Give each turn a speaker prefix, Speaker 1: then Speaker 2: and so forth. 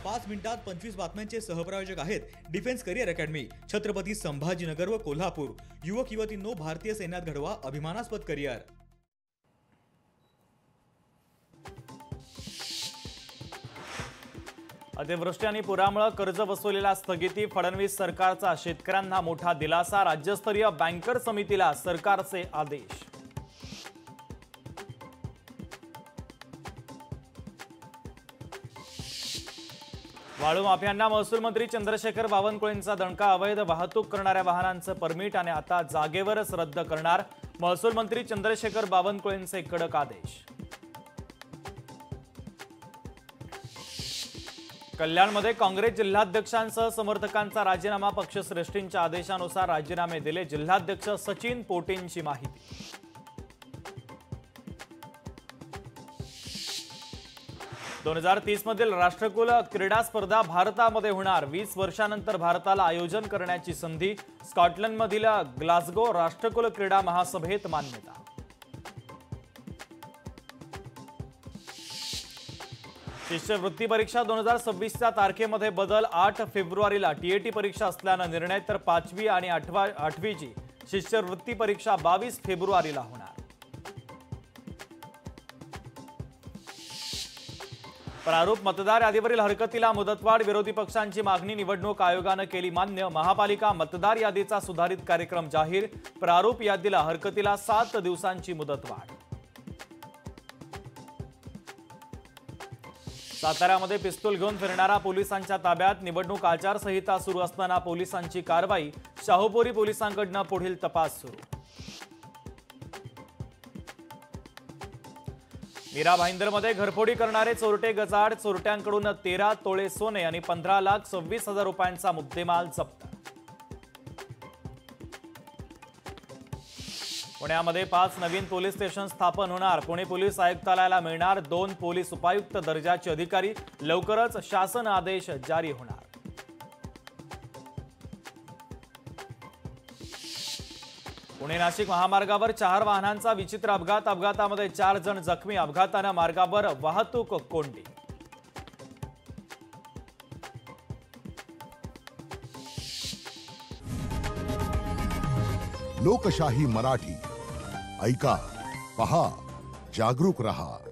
Speaker 1: 5 मिनिटात 25 बातम्यांचे सहप्रायोजक आहेत defence career academy, Chhatrapati Sambhajinagar व कोल्हापूर। युवक युवतींनो, भारतीय सैन्यात घडवा अभिमानास्पद करिअर।
Speaker 2: अतिवृष्टी आणि पुरामुळे कर्ज वसुलीला स्थगिती, फडणवीस सरकारचा शेतकऱ्यांना मोठा दिलासा, राज्यस्तरीय बँकर समितीला सरकारचे आदेश। वाळू माफियांना महसूल मंत्री चंद्रशेखर बावनकुळेंचा दणका, अवैध वाहतूक करणाऱ्या वाहनांचं परमिट आणि आता जागेवरच रद्द करणार, महसूल मंत्री चंद्रशेखर बावनकुळेंचे कडक आदेश। कल्याणमध्ये काँग्रेस जिल्हाध्यक्षांसह समर्थकांचा राजीनामा, पक्षश्रेष्ठींच्या आदेशानुसार राजीनामे दिले, जिल्हाध्यक्ष सचिन पोटेंची माहिती। 2030 मधील राष्ट्रकुल क्रीडा स्पर्धा भारतामध्ये होणार, 20 वर्षांनंतर भारताला आयोजन करण्याची संधी, स्कॉटलंडमधील ग्लासगो राष्ट्रकुल क्रीडा महासभेत मान्यता। शिष्यवृत्ती परीक्षा 2026च्या तारखेमध्ये बदल, 8 फेब्रुवारीला टीएटी परीक्षा असल्यानं निर्णय, तर 5वी आणि 8वीची शिष्यवृत्ती परीक्षा 22 फेब्रुवारीला होणार। प्रारूप मतदार यादीवरील हरकतीला मुदतवाढ, विरोधी पक्षांची मागणी, निवडणूक आयोगानं केली मान्य, महापालिका मतदार यादीचा सुधारित कार्यक्रम जाहीर, प्रारूप यादीला हरकतीला 7 दिवसांची मुदतवाढ। साताऱ्यामध्ये पिस्तूल घेऊन फिरणारा पोलिसांच्या ताब्यात, निवडणूक आचारसंहिता सुरू असताना पोलिसांची कारवाई, शाहूपुरी पोलिसांकडून पुढील तपास सुरू। मीरा भाईंदरमध्ये घरफोडी करणारे चोरटे गजाआड, चोरट्यांकडून 13 तोळे सोने आणि 15,26,000 रुपयांचा मुद्देमाल जप्त। पुण्यामध्ये 5 नवीन पोलीस स्टेशन स्थापन होणार, पुणे पोलीस आयुक्तालयाला मिळणार 2 पोलीस उपायुक्त दर्जाचे अधिकारी, लवकरच शासन आदेश जारी होणार। पुणे नाशिक महामार्गावर 4 वाहनांचा विचित्र अपघात, अपघातामध्ये 4 जण जखमी, अपघातानं मार्गावर वाहतूक कोंडी।
Speaker 3: लोकशाही मराठी, ऐका, पहा, जागरूक रहा।